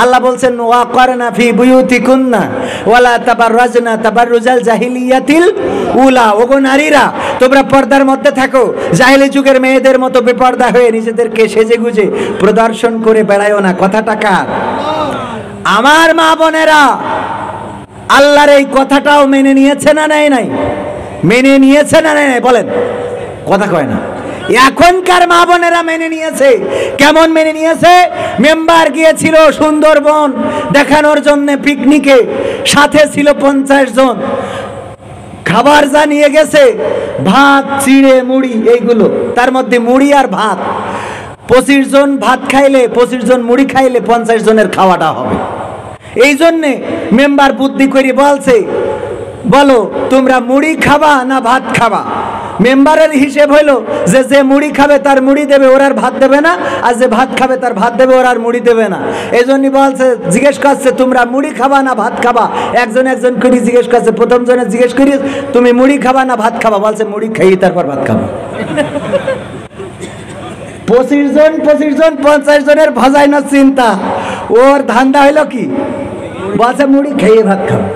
আল্লাহ বলছেন ওয়াকারনা ফি বুয়ুতিকুন্না ওয়ালা তাবাররাজনা তাবাররুজাল জাহিলিয়াতিল উলা। ওগো নারীরা, তোমরা পর্দার মধ্যে থাকো, জাহেলি যুগের মেয়েদের মতো বেপর্দা হয়ে নিজেদেরকে সেজেগুজে প্রদর্শন করে বেড়ায়ও না। কথাটা কার? আমার মা বোনেরা আল্লাহর এই কথাটাও মেনে নিয়েছে না নেয় নাই? মেনে নিয়েছে না নেয় নাই? বলেন, কথা কয় না। এখনকার মা বোনেরা মেনে নিয়েছে। কেমন মেনে নিয়েছে? মেম্বার গিয়েছিল সুন্দরবন দেখানোর জন্য পিকনিকে, সাথে ছিল 50 জন। খাবার যা নিয়ে গেছে, ভাত, চিড়ে, মুড়ি, এইগুলো, তার মধ্যে মুড়ি আর ভাত। 25 জন ভাত খাইলে, 25 জন মুড়ি খাইলে 50 জনের খাওয়াটা হবে। এই জন্যে মেম্বার বুদ্ধি করে বলছে, বলো তোমরা মুড়ি খাবা না ভাত খাবা? মেম্বারের হিসেব হইল যে যে মুড়ি খাবে তার মুড়ি দেবে, ওর আর ভাত দেবে না, আর যে ভাত খাবে তার ভাত দেবে, ওর আর মুড়ি দেবে না। এই জন্যই বলছে, জিজ্ঞেস করছে তোমরা মুড়ি খাবা না ভাত খাবা? একজন একজন করে জিজ্ঞেস করছে। প্রথম জনে জিজ্ঞেস করি তুমি মুড়ি খাবা না ভাত খাবা? বলছে মুড়ি খাই তারপর ভাত খাবো। 25 জন 50 জনের ভজাই না চিন্তা, ওর ধান্দা হইল কি? বলছে মুড়ি খেয়ে ভাত খাবো।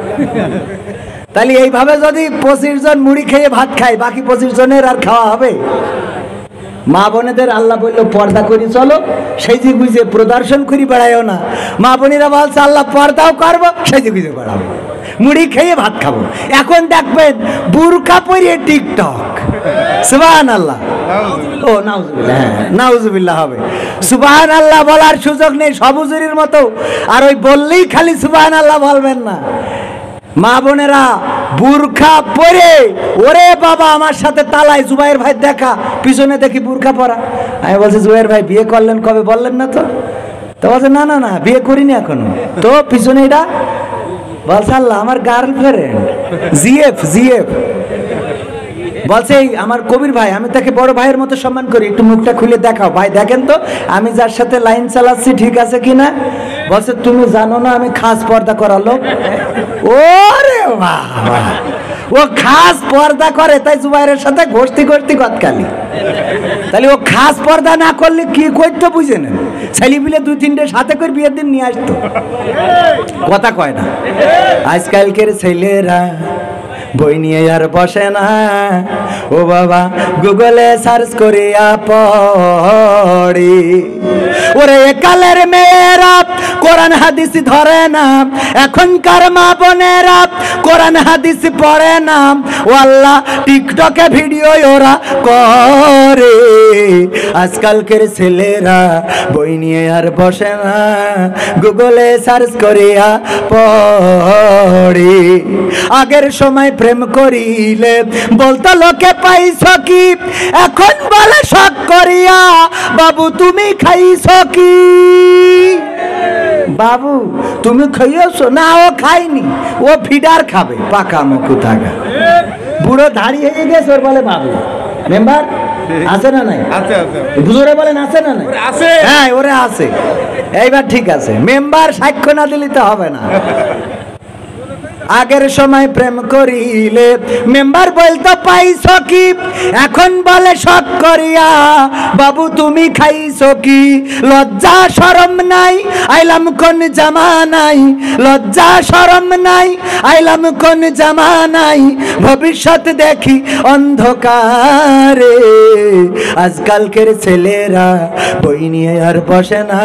তাহলে এইভাবে যদি 25 জন মুড়ি খেয়ে ভাত খায়, বাকি 25 জনের আর খাওয়া হবে? মা বোনেদের আল্লাহ বলল পর্দা করি চলো, সেজে গুজে প্রদর্শন করি বেড়াইও না। মা বোনেরা বলছে আল্লাহ পর্দাও করবো, সেজে গুজে বেড়াবো, মুড়ি খেয়ে ভাত খাবো। এখন দেখবেন বুরকা পরিয়ে টিকটক। সুবহানাল্লাহ। ও নাউজুবিল্লাহ, হ্যাঁ নাউজুবিল্লাহ হবে। সুবহানাল্লাহ বলার সুযোগ নেই, সবুজুরির মতো। আর ওই বললেই খালি সুবহানাল্লাহ বলবেন না। মা বোনেরা বুরখা পরে, ওরে বাবা আমার সাথে তালাই জুবাইর ভাই দেখা, পিছনে দেখি বুরখা পরা। আমি বলছি জুবাইর ভাই বিয়ে করলেন কবে? বললেন না তো। তো বলছে না না না বিয়ে করিনি এখনো। তো পিছনে এটা বলছে আল্লাহ আমার গার্লফ্রেন্ড জিএফ। বলছে আমার কবির ভাই, আমি তাকে বড় ভাইয়ের মতো সম্মান করি, একটু মুখটা খুলে দেখাও। ভাই দেখেন তো আমি যার সাথে লাইন চালাচ্ছি ঠিক আছে কিনা। বলছে তুমি জানো না আমি খাস পর্দা করা লোক। ওরে বাবা, ও খাস পর্দা করে তাই জুবাইরের সাথে ঘষতি গতকালি। তাহলে ও খাস পর্দা না করলে কি করতো বুঝে নেন? ছেলে পিলে 2-3টে সাথে করে বিয়ের দিন নিয়ে আসতো। কথা কয় না। আজকালকের ছেলেরা বই নিয়ে আর বসে না, ও বাবা গুগলে সার্চ করিয়া পড়ি। ওরে কালের মেয়েরা কোরআন হাদিস ধরে না, এখনকার মা বোনেরা কোরআন হাদিস পড়ে না। ও আল্লাহ টিকটকে ভিডিও ওরা করে। আজকালকের ছেলেরা বই নিয়ে আর বসে না, গুগলে সার্চ করিয়া পড়ি। আগের সময় প্রেম করিলে বলতো লোকে পাইছ কি, এখন বলে শখ করিয়া বাবু তুমি খাইছ কি? বাবু তুমি খাইয়েছো না? ও খাইনি, ও ফিডার খাবে, পাকা মুখু থাকা বুড়ো দাড়ি হয়ে গেছে, ওর বলে বাবু। মেম্বার আছে না নাই? বুঝরে বলেন আছে না নাই? হ্যাঁ ওরে আছে। এইবার ঠিক আছে, মেম্বার সাক্ষ্য না দিলে তো হবে না। আগের সময় প্রেম করিলে মেম্বার বলতো পাইছ কি, এখন বলে শখ করিয়া বাবু তুমি খাইছ কি? লজ্জা শরম নাই আইলাম কোন জামানাই, লজ্জা শরম নাই আইলাম কোন জামানাই, ভবিষ্যৎ দেখি অন্ধকারে। আজকালকের ছেলেরা বই নিয়ে আর বসে না,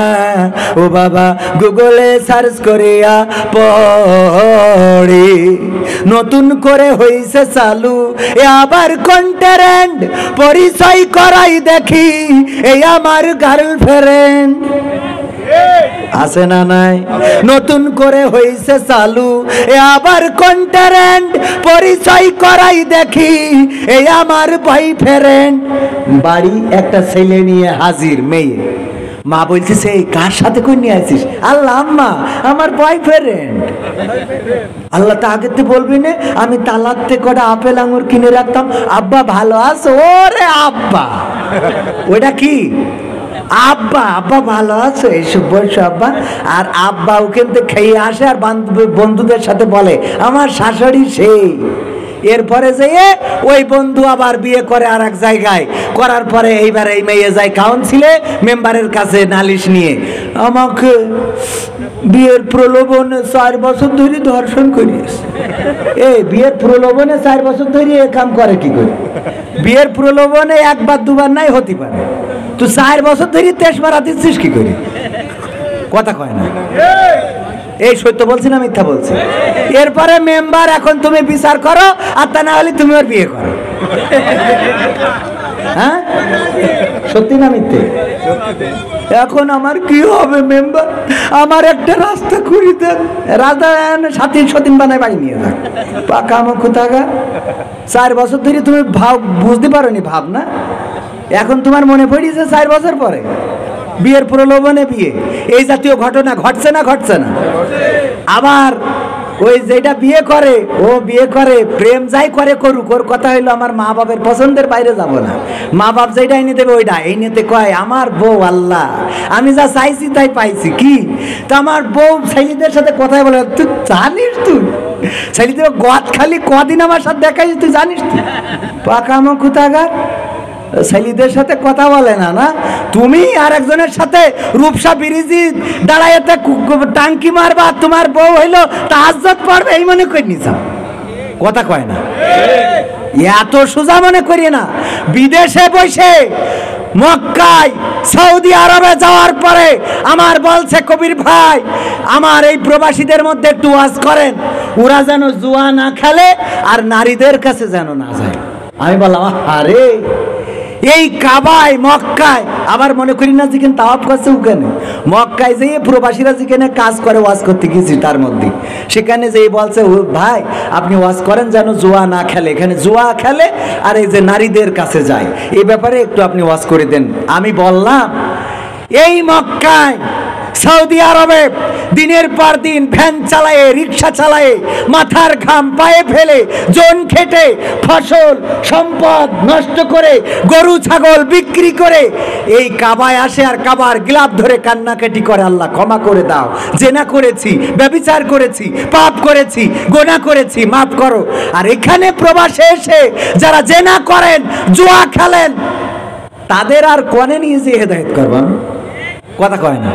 ও বাবা গুগলে সার্চ করিয়া পড়ে। নতুন করে হইছে চালু এ আবার কন্টেন্ট, পরিচয় করাই দেখি এই আমার গার্লফ্রেন্ড। আছে না নাই? নতুন করে হইছে চালু এ আবার কন্টেন্ট, পরিচয় করাই দেখি এই আমার বয়ফ্রেন্ড। বাড়ি একটা ছেলে নিয়ে হাজির মেয়ে, মা বলতেছে কার সাথে কই নিয়ে আসিস? আল্লাহ আম্মা আমার বয়ফ্রেন্ড। আল্লাহ তা আগে তো বলবি না, আমি তালাতে কটা আপেল আঙুর কিনে রাখতাম। আব্বা ভালো আছো? ওরে আব্বা, ওটা কি আব্বা? আব্বা ভালো আছো? এইসব বলছো আব্বা। আর আব্বা ওখান থেকে খেয়ে আসে আর বন্ধুদের সাথে বলে আমার শাশুড়ি সেই। এরপরে যে ওই বন্ধু আবার বিয়ে করে আর এক জায়গায়, করার পরে এইবার এই মেয়ে যায় কাউন্সিলে মেম্বারের কাছে নালিশ নিয়ে, আমাকে বিয়ের প্রলোভনে 4 বছর ধরে ধর্ষণ করিয়েছে। এই বিয়ের প্রলোভনে 4 বছর ধরে এ কাম করে কি করে? বিয়ের প্রলোভনে একবার দুবার নাই হতে পারে, তুই 4 বছর ধরে 23 মারা দিচ্ছিস কি করে? কথা কয় না। এই সত্য বলছি না মিথ্যা বলছি? এরপরে মেম্বার এখন তুমি বিচার করো, আর তা না হলে তুমি ওর বিয়ে করো। হ্যাঁ, সত্যি না মিথ্যে? এখন আমার কি হবে মেম্বার? আমার একটা রাস্তা করে দেন, রাস্তা সাথী সতীন বানায় বাড়ি নিয়ে যান। পাকা মুখ থাকা 4 বছর ধরে তুমি ভাব বুঝতে পারো নি ভাব না? এখন তোমার মনে পড়িয়েছে 4 বছর পরে বিয়ের প্রলোভনে বিয়ে। এই জাতীয় ঘটনা ঘটছে না ঘটছে না? আবার ওই যেটা বিয়ে করে, ও বিয়ে করে প্রেম যাই করে করুক, ওর কথা হইলো আমার মা বাপের পছন্দের বাইরে যাব না, মা বাপ যেটা এনে দেবে ওইটা এই নিতে কয় আমার বউ আল্লাহ আমি যা চাইছি তাই পাইছি। কি তা আমার বউ ছেলেদের সাথে কথাই বলে, তুই জানিস তুই ছেলেদের গদ খালি কদিন আমার সাথে দেখাইছিস, তুই জানিস তুই পাকা মুখ থাকার ছেলেদের সাথে কথা বলে না। না তুমি আর একজনের সাথে রূপসা ব্রিজি দাঁড়াইতে টাঙ্কি মারবা, তোমার বউ হইলো তাহাজ্জুদ পড়বে এই মনে করি নিছা। কথা কয় না? এত সোজা মনে করি না। বিদেশে বসে মক্কায় সৌদি আরবে যাওয়ার পরে আমার বলছে কবির ভাই আমার এই প্রবাসীদের মধ্যে একটু ওয়াজ করেন, ওরা যেন জুয়া না খেলে আর নারীদের কাছে যেন না যায়। আমি বললাম আরে এই কাবায় মক্কায় আবার মনে করি না যেখানে তাওয়াফ করছে ওখানে মক্কায় যেয়ে প্রবাসীরা যেখানে কাজ করে ওয়াজ করতে গেছি তার মধ্যে সেখানে যেয়ে বলছে ভাই আপনি ওয়াজ করেন যেন জুয়া না খেলে, এখানে জুয়া খেলে আর এই যে নারীদের কাছে যায় এই ব্যাপারে একটু আপনি ওয়াজ করে দেন। আমি বললাম এই মক্কায় সৌদি আরবে দিনের পর দিন ভ্যান চালায়ে রিক্সা চালায়ে মাথার ঘাম পায়ে ফেলে জন খেটে ফসল সম্পদ নষ্ট করে গরু ছাগল বিক্রি করে এই কাবায় আসে আর কাবার গ্লাভ ধরে কান্নাকাটি করে আল্লাহ ক্ষমা করে দাও, জেনা করেছি, ব্যভিচার করেছি, পাপ করেছি, গোনা করেছি, মাফ করো। আর এখানে প্রবাসে এসে যারা জেনা করেন জুয়া খেলেন তাদের আর কোনে নিয়ে যে হেদায়েত করবেন? কথা কয় না?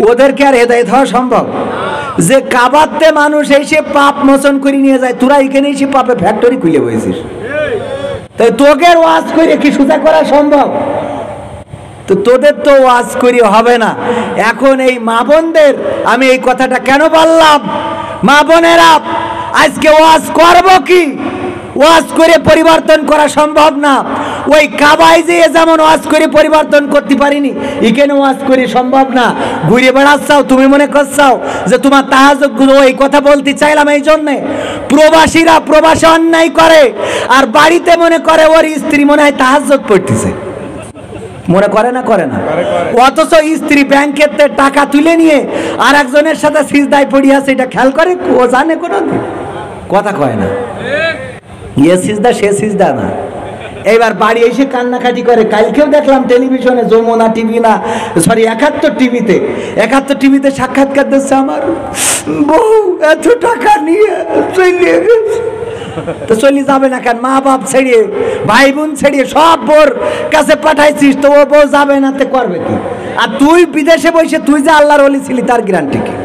ওদেরকে আর হেদায়েত হওয়া সম্ভব? যে কাবাতে মানুষ এসে পাপ মোচন করে নিয়ে যায়, তোরা এখানে এসে পাপে ফ্যাক্টরি খুলে বসেছিস, তাই তোকে ওয়াজ করে কি সোজা করা সম্ভব? তো তোদের তো ওয়াজ করি হবে না। এখন এই মা বোনদের আমি এই কথাটা কেন বললাম, মা বোনেরা আজকে ওয়াজ করবো কি? ওয়াজ করে পরিবর্তন করা সম্ভব না। ওই কাবায় যেয়ে যেমন ওয়াজ করে পরিবর্তন করতে পারিনি এখানে ওয়াজ করে সম্ভব না। ঘুরে বেড়াচ্ছাও তুমি মনে করছাও যে তোমার তাহাজ্জুদ গুলো এই কথা বলতে চাইলাম এই জন্যে প্রবাসীরা প্রবাসে অন্যায় করে আর বাড়িতে মনে করে ওর স্ত্রী মনে হয় তাহাজ্জুদ পড়তেছে, মনে করে না? করে না? অথচ স্ত্রী ব্যাংকের টাকা তুলে নিয়ে আর একজনের সাথে সিজদায় পড়ে আছে, এটা খেয়াল করে? ও জানে কোনো? কথা কয় না? ইয়ে সিজদা সে সিজদা না। এইবার বাড়ি এসে কান্নাকাটি করে। কালকেও দেখলাম টেলিভিশনে যমুনা টিভি না সরি 71 টিভিতে সাক্ষাৎকার দিচ্ছে, আমার বউ এত টাকা নিয়ে চলে গেছে। তো চলে যাবে না কেন? মা বাপ ছেড়ে ভাই বোন ছেড়ে সব বোর কাছে পাঠাইছিস, তো ও বউ যাবে না তে করবে কি? আর তুই বিদেশে বসে তুই যে আল্লাহর ওলি ছিলি তার গ্যারান্টি কি?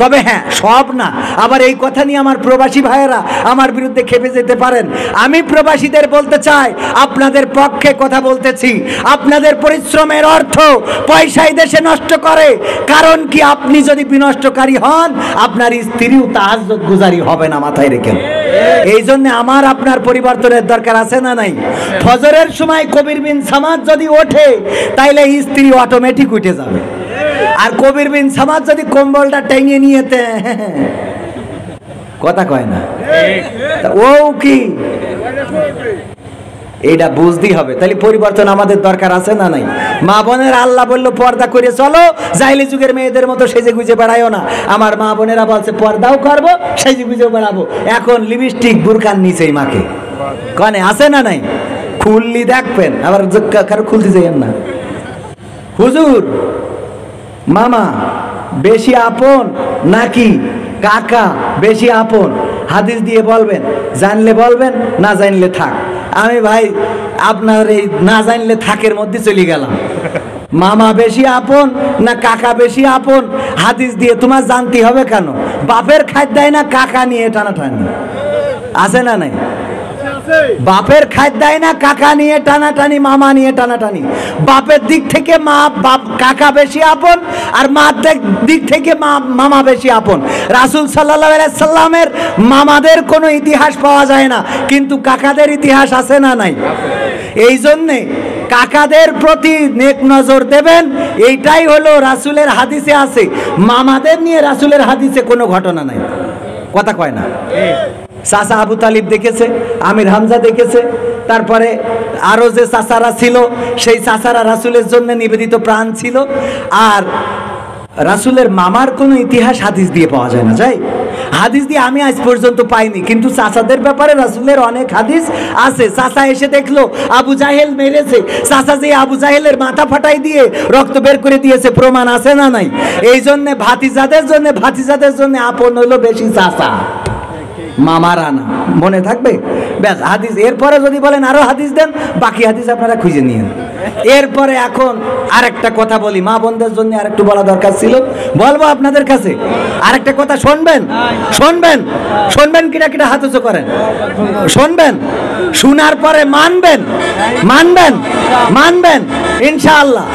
তবে হ্যাঁ সব না, আবার এই কথা নিয়ে আমার প্রবাসী ভাইয়েরা আমার বিরুদ্ধে খেপে যেতে পারেন। আমি প্রবাসীদের বলতে চাই আপনাদের পক্ষে কথা বলতেছি। আপনাদের পরিশ্রমের অর্থ পয়সাই দেশে নষ্ট করে, কারণ কি আপনি যদি বিনষ্টকারী হন আপনার স্ত্রীও তাহাজ্জুদ গুজারি হবে না, মাথায় রেখেন। এই জন্য আমার আপনার পরিবর্তনের দরকার আছে না নাই? ফজরের সময় কবির বিন সামাদ যদি ওঠে তাইলে স্ত্রী অটোমেটিক উঠে যাবে, আর কবির বিন সামাদ যদি কম্বলটা টেনে নিয়েতে কথা কয় না ও কি এইটা বুঝতেই হবে। তাহলে পরিবর্তন আমাদের দরকার আছে না নাই? মা বোনের আল্লাহ বললো পর্দা করে চলো, জাইলি যুগের মেয়েদের মতো সেজে গুজে বেড়াইও না। আমার মা বোনেরা বলছে পর্দাও করবো সেজে গুজে বেড়াবো। এখন লিপস্টিক বুরকার নিচেই মাকে কনে আছে না নাই? খুললি দেখবেন, আবার কারো খুলতে যাইয়েন না। হুজুর মামা বেশি আপন নাকি কাকা বেশি আপন? হাদিস দিয়ে বলবেন, জানলে বলবেন, না জানলে থাক। আমি ভাই আপনার এই না জানলে থাকের মধ্যে চলে গেলাম। মামা বেশি আপন না কাকা বেশি আপন হাদিস দিয়ে তোমার জানতে হবে কেন? বাপের খাদ্য দেয় না কাকা নিয়ে টানাটানি আছে না নাই? বাপের খাদ্য দেয় না কাকা নিয়ে টানাটানি, মামা নিয়ে টানাটানি। বাপের দিক থেকে মা বাপ কাকা বেশি আপন, আর মার দিক থেকে মামা বেশি আপন। রাসূল সাল্লাল্লাহু আলাইহি সাল্লামের মামাদের কোনো ইতিহাস পাওয়া যায় না, কিন্তু কাকাদের ইতিহাস আছে না নাই? এই জন্যে কাকাদের প্রতি নেক নজর দেবেন, এইটাই হলো রাসূলের হাদিসে আছে। মামাদের নিয়ে রাসূলের হাদিসে কোনো ঘটনা নাই, কথা কয় না। চাচা আবু তালিব দেখেছে, আমির হামজা দেখেছে, তারপরে আরো যে চাচারা ছিল সেই চাচারা রাসূলের জন্য নিবেদিত প্রাণ ছিল। আর রাসূলের মামার কোনো ইতিহাস হাদিস দিয়ে পাওয়া যায় না, যাই হাদিস দিয়ে আমি আজ পর্যন্ত পাইনি, কিন্তু চাচাদের ব্যাপারে রাসূলের অনেক হাদিস আছে। চাচা এসে দেখলো আবু জাহেল মেরেছে, চাচা যে আবু জাহেলের মাথা ফাটাই দিয়ে রক্ত বের করে দিয়েছে, প্রমাণ আছে না নাই? এই জন্য ভাতিজাদের জন্য আপন হলো বেশি চাচা, মামারা না, মনে থাকবে ব্যাস। হাদিস এরপরে যদি বলেন আরো হাদিস দেন, বাকি হাদিস আপনারা খুঁজে নিয়েন। এরপরে এখন আরেকটা কথা বলি, মা বোনদের জন্য আরেকটু বলা দরকার ছিল, বলবো আপনাদের কাছে। আরেকটা কথা শুনবেন, শুনবেন, শুনবেন, কিনা কিনা হাত উঁচু করেন, শুনবেন, শোনার পরে মানবেন, মানবেন, মানবেন ইনশাআল্লাহ।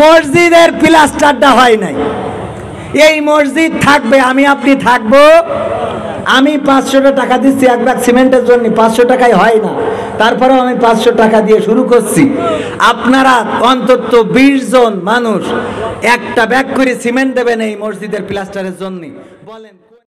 মসজিদের প্লাস্টারটা হয় নাই, এই মসজিদ থাকবে, আমি আপনি থাকবো। আমি 500 টাকা দিচ্ছি এক ব্যাগ সিমেন্টের জন্য, 500 টাকায় হয় না, তারপরেও আমি 500 টাকা দিয়ে শুরু করছি। আপনারা অন্তত 20 জন মানুষ একটা ব্যাগ করে সিমেন্ট দেবেন এই মসজিদের প্লাস্টারের জন্য, বলেন।